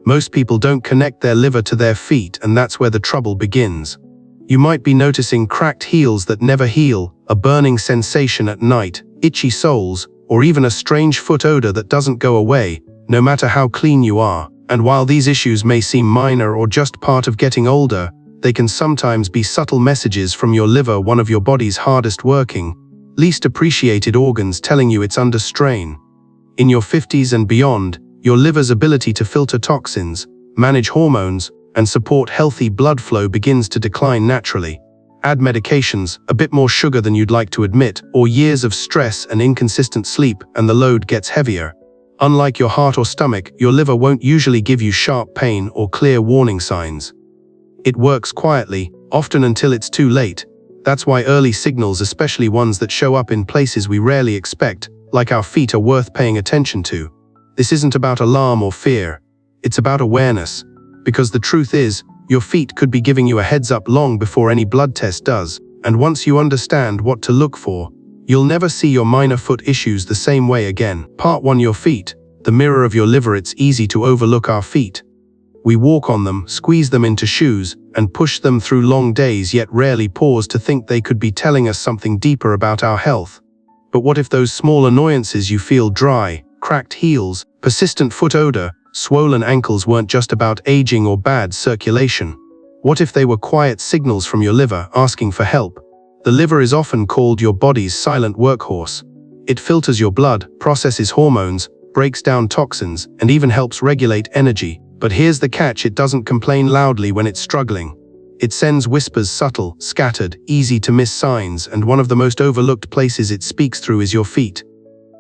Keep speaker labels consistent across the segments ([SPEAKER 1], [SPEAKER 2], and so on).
[SPEAKER 1] Most people don't connect their liver to their feet, and that's where the trouble begins. You might be noticing cracked heels that never heal, a burning sensation at night, itchy soles, or even a strange foot odor that doesn't go away, no matter how clean you are. And while these issues may seem minor or just part of getting older, they can sometimes be subtle messages from your liver, one of your body's hardest working, least appreciated organs, telling you it's under strain. In your 50s and beyond, your liver's ability to filter toxins, manage hormones, and support healthy blood flow begins to decline naturally. Add medications, a bit more sugar than you'd like to admit, or years of stress and inconsistent sleep, and the load gets heavier. Unlike your heart or stomach, your liver won't usually give you sharp pain or clear warning signs. It works quietly, often until it's too late. That's why early signals, especially ones that show up in places we rarely expect, like our feet, are worth paying attention to. This isn't about alarm or fear. It's about awareness. Because the truth is, your feet could be giving you a heads up long before any blood test does. And once you understand what to look for, you'll never see your minor foot issues the same way again. Part 1. Your feet, the mirror of your liver. It's easy to overlook our feet. We walk on them, squeeze them into shoes, and push them through long days, yet rarely pause to think they could be telling us something deeper about our health. But what if those small annoyances you feel, dry, cracked heels, persistent foot odor, swollen ankles, weren't just about aging or bad circulation? What if they were quiet signals from your liver asking for help? The liver is often called your body's silent workhorse. It filters your blood, processes hormones, breaks down toxins, and even helps regulate energy. But here's the catch: it doesn't complain loudly when it's struggling. It sends whispers, subtle, scattered, easy to miss signs, and one of the most overlooked places it speaks through is your feet.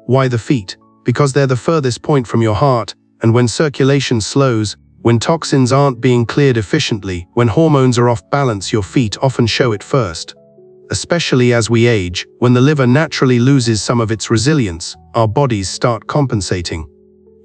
[SPEAKER 1] Why the feet? Because they're the furthest point from your heart, and when circulation slows, when toxins aren't being cleared efficiently, when hormones are off balance, your feet often show it first. Especially as we age, when the liver naturally loses some of its resilience, our bodies start compensating.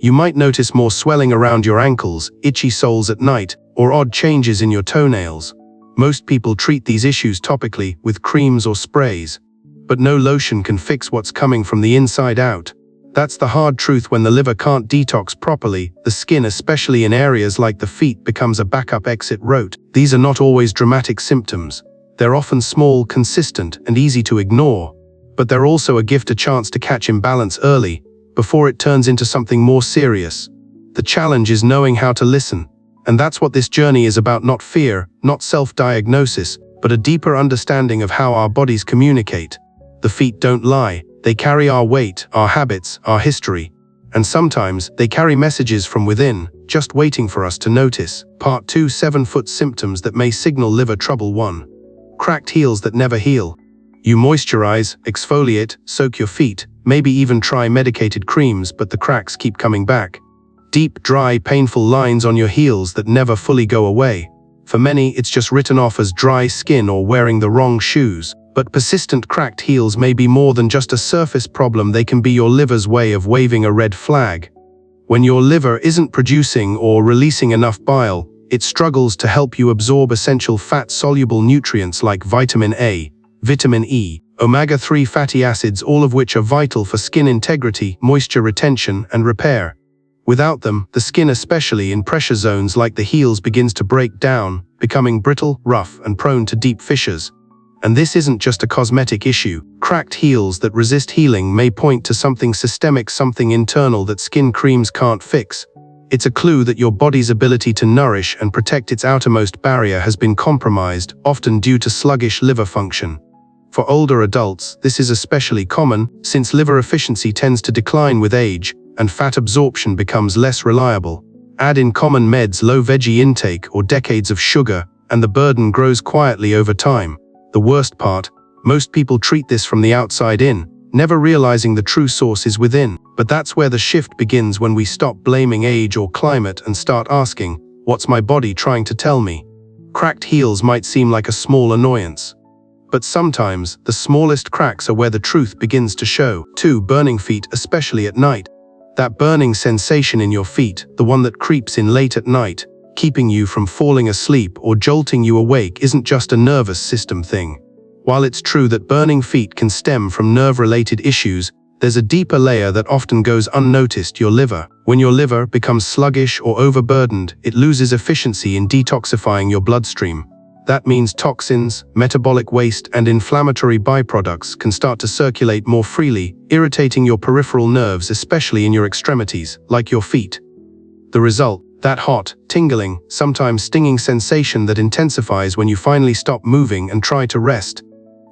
[SPEAKER 1] You might notice more swelling around your ankles, itchy soles at night, or odd changes in your toenails. Most people treat these issues topically with creams or sprays. But no lotion can fix what's coming from the inside out. That's the hard truth. When the liver can't detox properly, the skin, especially in areas like the feet, becomes a backup exit route. These are not always dramatic symptoms. They're often small, consistent, and easy to ignore. But they're also a gift, a chance to catch imbalance early, before it turns into something more serious. The challenge is knowing how to listen. And that's what this journey is about: not fear, not self-diagnosis, but a deeper understanding of how our bodies communicate. The feet don't lie. They carry our weight, our habits, our history. And sometimes they carry messages from within, just waiting for us to notice. Part 2. 7-foot symptoms that may signal liver trouble. 1. Cracked heels that never heal. You moisturize, exfoliate, soak your feet, maybe even try medicated creams, but the cracks keep coming back. Deep, dry, painful lines on your heels that never fully go away. For many, it's just written off as dry skin or wearing the wrong shoes. But persistent cracked heels may be more than just a surface problem. They can be your liver's way of waving a red flag. When your liver isn't producing or releasing enough bile, it struggles to help you absorb essential fat-soluble nutrients like vitamin A, vitamin E, omega-3 fatty acids, all of which are vital for skin integrity, moisture retention, and repair. Without them, the skin, especially in pressure zones like the heels, begins to break down, becoming brittle, rough, and prone to deep fissures. And this isn't just a cosmetic issue. Cracked heels that resist healing may point to something systemic, something internal that skin creams can't fix. It's a clue that your body's ability to nourish and protect its outermost barrier has been compromised, often due to sluggish liver function. For older adults, this is especially common, since liver efficiency tends to decline with age, and fat absorption becomes less reliable. Add in common meds, low veggie intake, or decades of sugar, and the burden grows quietly over time. The worst part, most people treat this from the outside in, never realizing the true source is within. But that's where the shift begins, when we stop blaming age or climate and start asking, what's my body trying to tell me? Cracked heels might seem like a small annoyance. But sometimes, the smallest cracks are where the truth begins to show. 2. Burning feet, especially at night. That burning sensation in your feet, the one that creeps in late at night, keeping you from falling asleep or jolting you awake, isn't just a nervous system thing. While it's true that burning feet can stem from nerve-related issues, There's a deeper layer that often goes unnoticed: your liver. When your liver becomes sluggish or overburdened, it loses efficiency in detoxifying your bloodstream. That means toxins, metabolic waste, and inflammatory byproducts can start to circulate more freely, irritating your peripheral nerves, especially in your extremities, like your feet. The result: that hot, tingling, sometimes stinging sensation that intensifies when you finally stop moving and try to rest.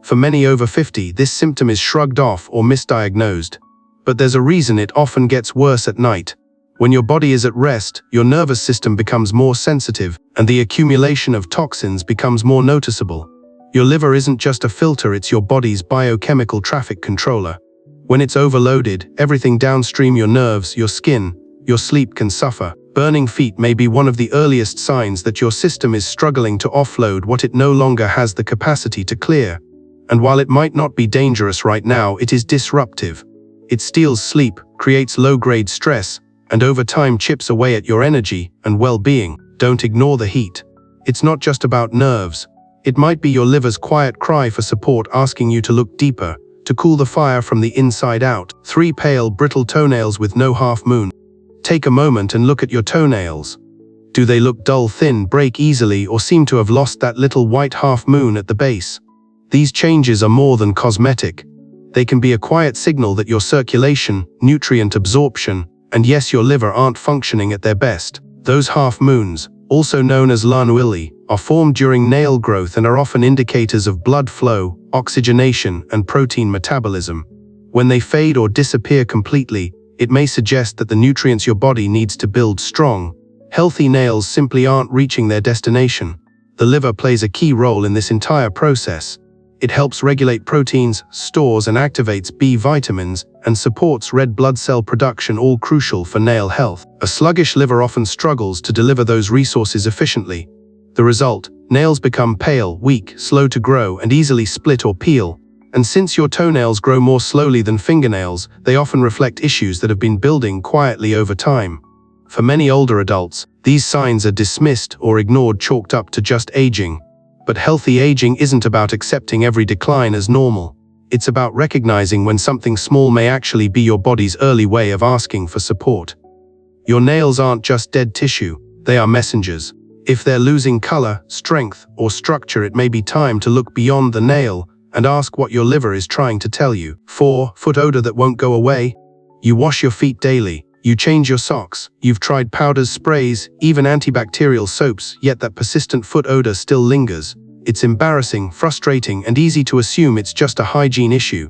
[SPEAKER 1] For many over 50, this symptom is shrugged off or misdiagnosed. But there's a reason it often gets worse at night. When your body is at rest, your nervous system becomes more sensitive, and the accumulation of toxins becomes more noticeable. Your liver isn't just a filter, it's your body's biochemical traffic controller. When it's overloaded, everything downstream: your nerves, your skin, your sleep can suffer. Burning feet may be one of the earliest signs that your system is struggling to offload what it no longer has the capacity to clear. And while it might not be dangerous right now, it is disruptive. It steals sleep, creates low-grade stress, and over time chips away at your energy and well-being. Don't ignore the heat. It's not just about nerves. It might be your liver's quiet cry for support, asking you to look deeper, to cool the fire from the inside out. 3 pale, brittle toenails with no half moon. Take a moment and look at your toenails. Do they look dull, thin, break easily, or seem to have lost that little white half moon at the base? These changes are more than cosmetic. They can be a quiet signal that your circulation, nutrient absorption, and yes, your liver aren't functioning at their best. Those half moons, also known as lanuili, are formed during nail growth and are often indicators of blood flow, oxygenation, and protein metabolism. When they fade or disappear completely, it may suggest that the nutrients your body needs to build strong, healthy nails simply aren't reaching their destination. The liver plays a key role in this entire process. It helps regulate proteins, stores and activates B vitamins, and supports red blood cell production, all crucial for nail health. A sluggish liver often struggles to deliver those resources efficiently. The result: nails become pale, weak, slow to grow, and easily split or peel. And since your toenails grow more slowly than fingernails, they often reflect issues that have been building quietly over time. For many older adults, these signs are dismissed or ignored, chalked up to just aging. But healthy aging isn't about accepting every decline as normal. It's about recognizing when something small may actually be your body's early way of asking for support. Your nails aren't just dead tissue, they are messengers. If they're losing color, strength, or structure, it may be time to look beyond the nail and ask what your liver is trying to tell you. 4. Foot odor that won't go away. You wash your feet daily. You change your socks. You've tried powders, sprays, even antibacterial soaps, yet that persistent foot odor still lingers. It's embarrassing, frustrating, and easy to assume it's just a hygiene issue.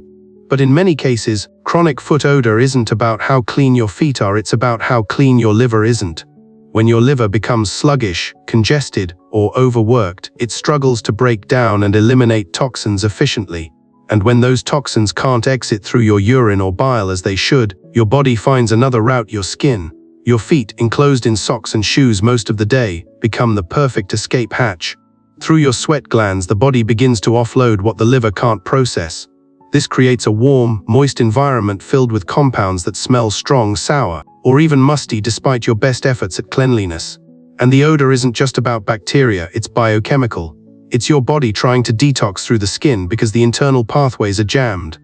[SPEAKER 1] But in many cases, chronic foot odor isn't about how clean your feet are, it's about how clean your liver isn't. When your liver becomes sluggish, congested, or overworked, it struggles to break down and eliminate toxins efficiently. And when those toxins can't exit through your urine or bile as they should, your body finds another route: your skin. Your feet, enclosed in socks and shoes most of the day, become the perfect escape hatch. Through your sweat glands, the body begins to offload what the liver can't process. This creates a warm, moist environment filled with compounds that smell strong, sour, or even musty despite your best efforts at cleanliness. And the odor isn't just about bacteria, it's biochemical. It's your body trying to detox through the skin because the internal pathways are jammed.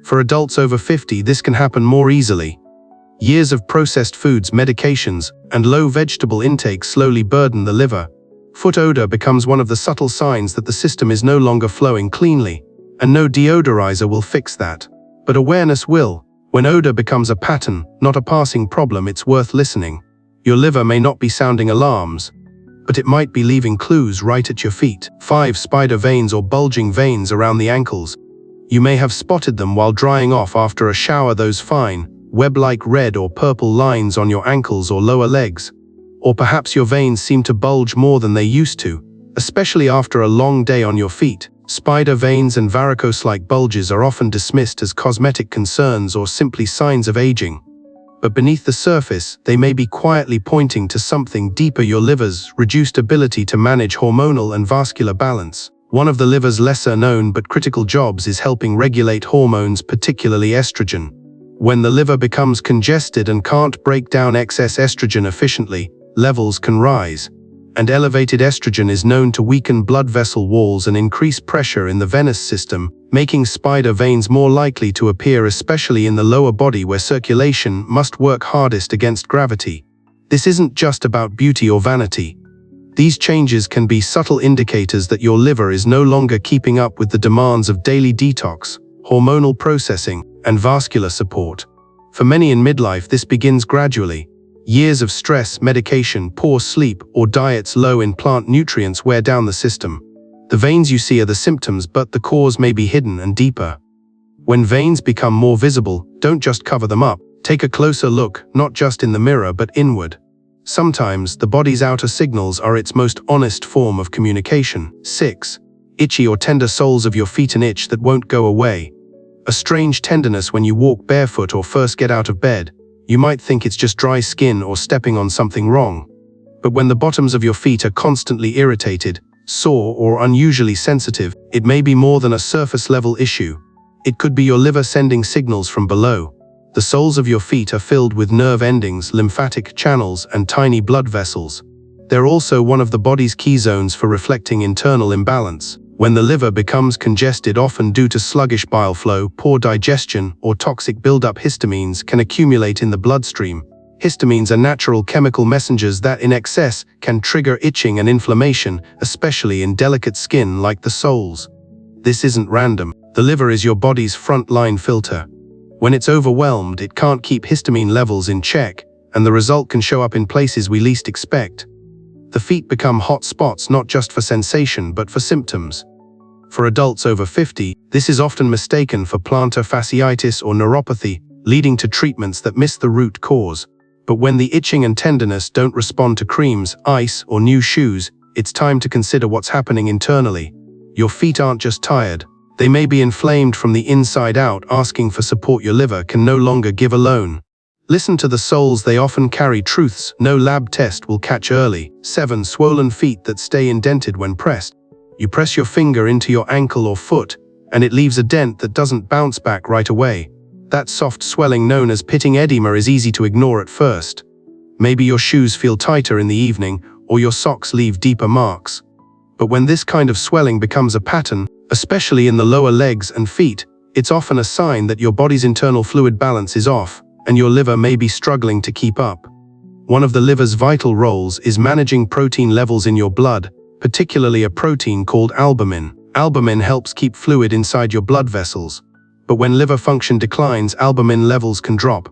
[SPEAKER 1] For adults over 50, this can happen more easily. Years of processed foods, medications, and low vegetable intake slowly burden the liver. Foot odor becomes one of the subtle signs that the system is no longer flowing cleanly, and no deodorizer will fix that. But awareness will. When odor becomes a pattern, not a passing problem, it's worth listening. Your liver may not be sounding alarms, but it might be leaving clues right at your feet. 5. Spider veins or bulging veins around the ankles. You may have spotted them while drying off after a shower, those fine, web-like red or purple lines on your ankles or lower legs. Or perhaps your veins seem to bulge more than they used to, especially after a long day on your feet. Spider veins and varicose-like bulges are often dismissed as cosmetic concerns or simply signs of aging. But beneath the surface, they may be quietly pointing to something deeper: your liver's reduced ability to manage hormonal and vascular balance. One of the liver's lesser-known but critical jobs is helping regulate hormones, particularly estrogen. When the liver becomes congested and can't break down excess estrogen efficiently, levels can rise. and elevated estrogen is known to weaken blood vessel walls and increase pressure in the venous system, making spider veins more likely to appear, especially in the lower body where circulation must work hardest against gravity. This isn't just about beauty or vanity. These changes can be subtle indicators that your liver is no longer keeping up with the demands of daily detox, hormonal processing, and vascular support. For many in midlife, this begins gradually. Years of stress, medication, poor sleep, or diets low in plant nutrients wear down the system. The veins you see are the symptoms, but the cause may be hidden and deeper. When veins become more visible, don't just cover them up. Take a closer look, not just in the mirror, but inward. Sometimes, the body's outer signals are its most honest form of communication. 6. Itchy or tender soles of your feet, an itch that won't go away. A strange tenderness when you walk barefoot or first get out of bed. You might think it's just dry skin or stepping on something wrong. But when the bottoms of your feet are constantly irritated, sore, or unusually sensitive, it may be more than a surface-level issue. It could be your liver sending signals from below. The soles of your feet are filled with nerve endings, lymphatic channels, and tiny blood vessels. They're also one of the body's key zones for reflecting internal imbalance. When the liver becomes congested, often due to sluggish bile flow, poor digestion, or toxic buildup, histamines can accumulate in the bloodstream. Histamines are natural chemical messengers that, in excess, can trigger itching and inflammation, especially in delicate skin like the soles. This isn't random. The liver is your body's front-line filter. When it's overwhelmed, it can't keep histamine levels in check, and the result can show up in places we least expect. The feet become hot spots not just for sensation but for symptoms. For adults over 50, this is often mistaken for plantar fasciitis or neuropathy, leading to treatments that miss the root cause. But when the itching and tenderness don't respond to creams, ice, or new shoes, it's time to consider what's happening internally. Your feet aren't just tired. They may be inflamed from the inside out, asking for support your liver can no longer give alone. Listen to the soles, they often carry truths no lab test will catch early. 7. Swollen feet that stay indented when pressed. You press your finger into your ankle or foot, and it leaves a dent that doesn't bounce back right away. That soft swelling known as pitting edema is easy to ignore at first. Maybe your shoes feel tighter in the evening, or your socks leave deeper marks. But when this kind of swelling becomes a pattern, especially in the lower legs and feet, it's often a sign that your body's internal fluid balance is off, and your liver may be struggling to keep up. One of the liver's vital roles is managing protein levels in your blood, particularly a protein called albumin. Albumin helps keep fluid inside your blood vessels. But when liver function declines, albumin levels can drop.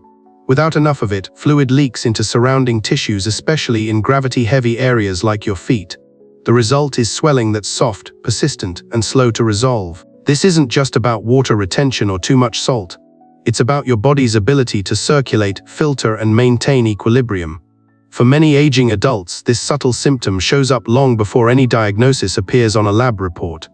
[SPEAKER 1] Without enough of it, fluid leaks into surrounding tissues, especially in gravity-heavy areas like your feet. The result is swelling that's soft, persistent, and slow to resolve. This isn't just about water retention or too much salt. It's about your body's ability to circulate, filter, and maintain equilibrium. For many aging adults, this subtle symptom shows up long before any diagnosis appears on a lab report.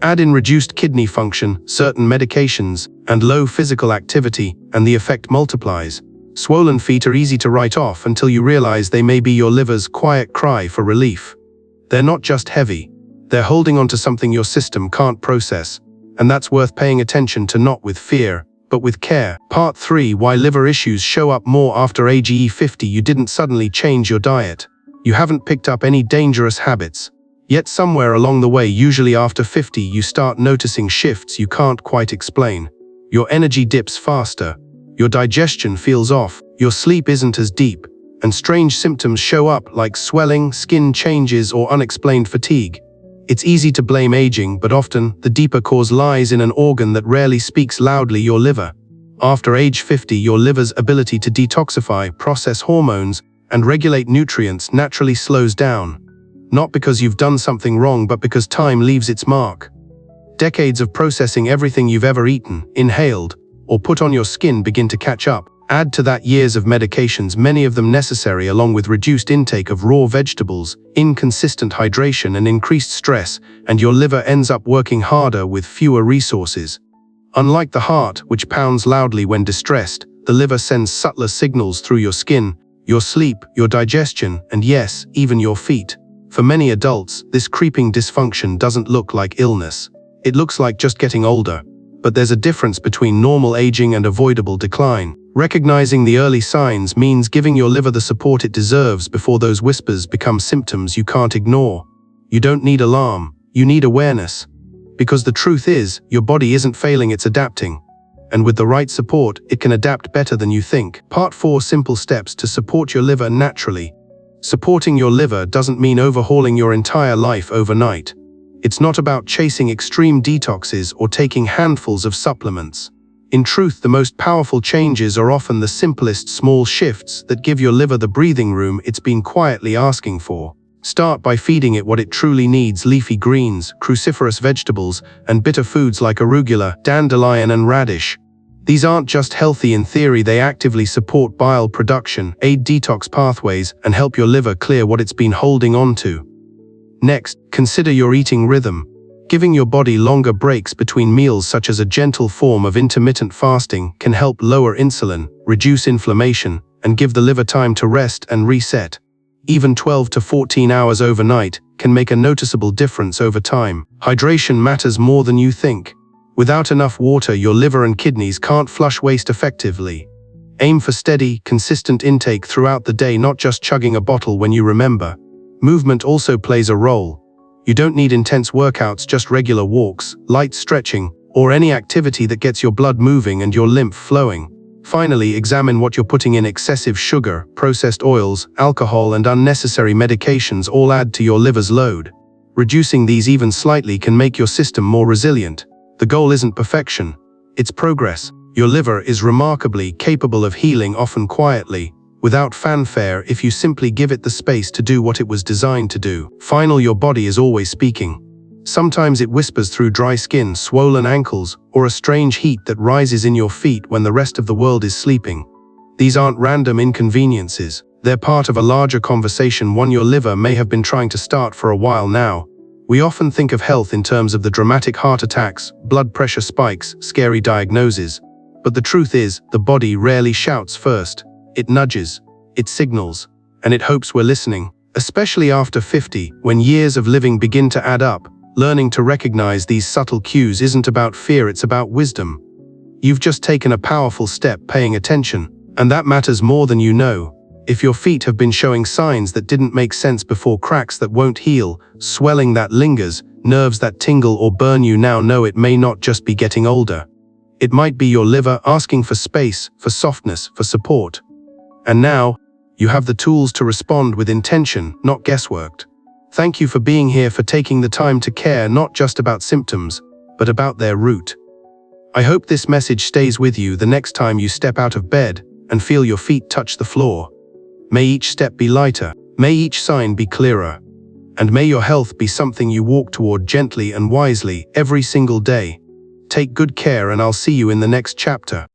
[SPEAKER 1] Add in reduced kidney function, certain medications, and low physical activity, and the effect multiplies. Swollen feet are easy to write off until you realize they may be your liver's quiet cry for relief. They're not just heavy. They're holding onto something your system can't process. And that's worth paying attention to, not with fear, but with care. Part 3. Why liver issues show up more after age 50. You didn't suddenly change your diet. You haven't picked up any dangerous habits. Yet somewhere along the way, usually after 50, you start noticing shifts you can't quite explain. Your energy dips faster. Your digestion feels off. Your sleep isn't as deep. And strange symptoms show up like swelling, skin changes, or unexplained fatigue. It's easy to blame aging, but often the deeper cause lies in an organ that rarely speaks loudly: your liver. After age 50, your liver's ability to detoxify, process hormones, and regulate nutrients naturally slows down. Not because you've done something wrong, but because time leaves its mark. Decades of processing everything you've ever eaten, inhaled, or put on your skin begin to catch up. Add to that years of medications, many of them necessary, along with reduced intake of raw vegetables, inconsistent hydration, and increased stress, and your liver ends up working harder with fewer resources. Unlike the heart, which pounds loudly when distressed, the liver sends subtler signals through your skin, your sleep, your digestion, and yes, even your feet. For many adults, this creeping dysfunction doesn't look like illness. It looks like just getting older. But there's a difference between normal aging and avoidable decline. Recognizing the early signs means giving your liver the support it deserves before those whispers become symptoms you can't ignore. You don't need alarm, you need awareness. Because the truth is, your body isn't failing, it's adapting. And with the right support, it can adapt better than you think. Part 4: Simple steps to support your liver naturally. Supporting your liver doesn't mean overhauling your entire life overnight. It's not about chasing extreme detoxes or taking handfuls of supplements. In truth, the most powerful changes are often the simplest small shifts that give your liver the breathing room it's been quietly asking for. Start by feeding it what it truly needs: leafy greens, cruciferous vegetables, and bitter foods like arugula, dandelion, and radish. These aren't just healthy in theory, they actively support bile production, aid detox pathways, and help your liver clear what it's been holding on to. Next, consider your eating rhythm. Giving your body longer breaks between meals, such as a gentle form of intermittent fasting, can help lower insulin, reduce inflammation, and give the liver time to rest and reset. Even 12 to 14 hours overnight can make a noticeable difference over time. Hydration matters more than you think. Without enough water, your liver and kidneys can't flush waste effectively. Aim for steady, consistent intake throughout the day, not just chugging a bottle when you remember. Movement also plays a role. You don't need intense workouts, just regular walks, light stretching, or any activity that gets your blood moving and your lymph flowing. Finally, examine what you're putting in. Excessive sugar, processed oils, alcohol, and unnecessary medications all add to your liver's load. Reducing these even slightly can make your system more resilient. The goal isn't perfection, it's progress. Your liver is remarkably capable of healing, often quietly, without fanfare, if you simply give it the space to do what it was designed to do. Finally, your body is always speaking. Sometimes it whispers through dry skin, swollen ankles, or a strange heat that rises in your feet when the rest of the world is sleeping. These aren't random inconveniences. They're part of a larger conversation, one your liver may have been trying to start for a while now. We often think of health in terms of the dramatic heart attacks, blood pressure spikes, scary diagnoses. But the truth is, the body rarely shouts first. It nudges, it signals, and it hopes we're listening. Especially after 50, when years of living begin to add up, learning to recognize these subtle cues isn't about fear, it's about wisdom. You've just taken a powerful step, paying attention, and that matters more than you know. If your feet have been showing signs that didn't make sense before, cracks that won't heal, swelling that lingers, nerves that tingle or burn, you now know it may not just be getting older. It might be your liver asking for space, for softness, for support. And now, you have the tools to respond with intention, not guesswork. Thank you for being here, for taking the time to care not just about symptoms, but about their root. I hope this message stays with you the next time you step out of bed and feel your feet touch the floor. May each step be lighter, may each sign be clearer, and may your health be something you walk toward gently and wisely every single day. Take good care, and I'll see you in the next chapter.